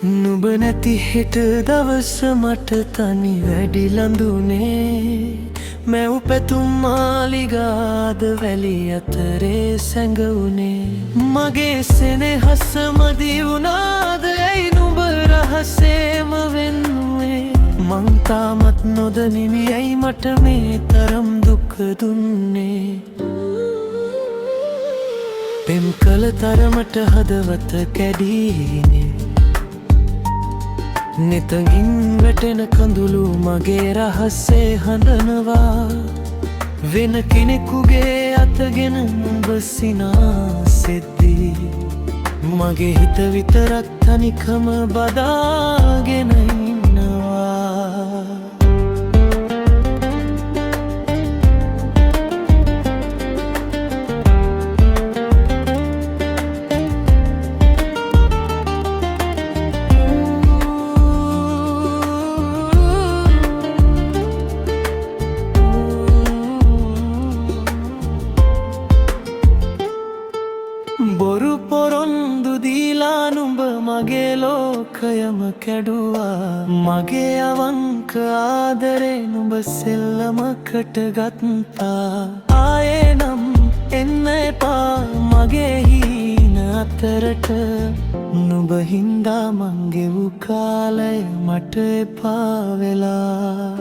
නුඹ නැති හෙට දවස මට තනි වැඩි ලඳුනේ මැව් පැතුම් මාලිගාද වැලි අතරේ සැඟවුනේ මගේ සෙනෙහස මදි වුණාද ඇයි නුඹ රහසේම වෙන්නුවේ මං තාමත් නොදනිමි ඇයි මට මේ තරම් දුක දුන්නේ පෙම් කළ තරමට හදවත කැඩීනේ නෙතගින් වැටෙන කඳුළු මගේ රහස්සේ හඬනවා වෙන කෙනෙකුගේ අතගෙන නුඹ සිනාසෙද්දී මගේ හිත විතරක් තනිකම බදාගෙන ඉන්නවා බොරු පොරොන්දු දීලා නුඹ මගේ ලෝකයම කැඩුවා මගේ අවංක ආදරේ නුඹ සෙල්ලමකට ගත්තා ආයේ නම් එන්න එපා මගේ හීන අතරට නුඹ හින්දා මං ගෙවු කාලය මට එපා වෙලා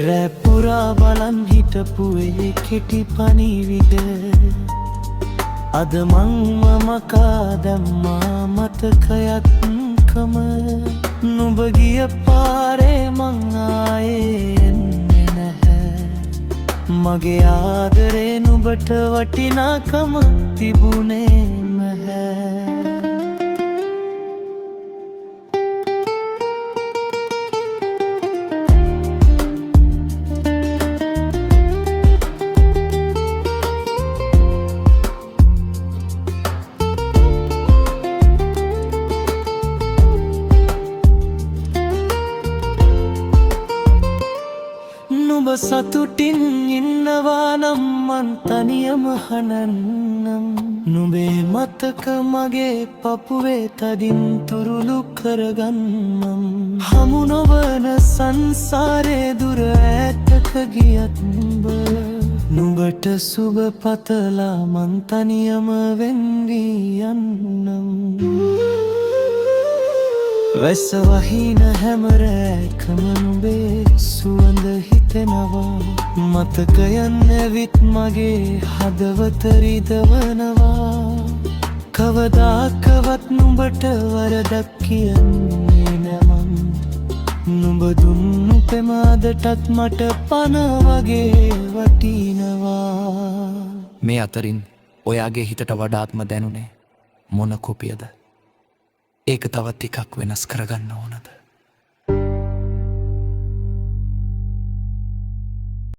රෑ පුරා බලන් හිටපු ඒ කෙටි පණිවිඩ අද මං මකා දැම්මා මතකයක්කම නුඹ ගිය පාරේ මං ආයේ එන්නේ නැහැ මගේ ආදරේ නුඹට වටිනාකම තිබුණේ නැහැ නුඹ සතුටින් ඉන්නවා නම් මං තනියම හනන්නම් නුඹේ මතක මගේ පපුවේ තදින් තුරුළු කරගන්නම් හමු නොවන සංසාරේ දුර ඈතක ගියත් නුඹට සුබ පතලා මං තනියම වෙන් වී යන්නම් වැස්ස වහින හැම රැකම නුඹේ සුවඳ හිතෙනවා මතකයන් ඇවිත් මගේ හදවත රිදවනවා කවදාකවත් නුඹට වරදක් කියන්නේ නැමන් නුඹ දුන්නු පෙම අදටත් මට පන වගේ වටිනවා මේ අතරින් ඔයාගේ හිතට වඩාත්ම දැනුනේ මොන කොපියද ඒක තවත් ටිකක් වෙනස් කරගන්න ඕනද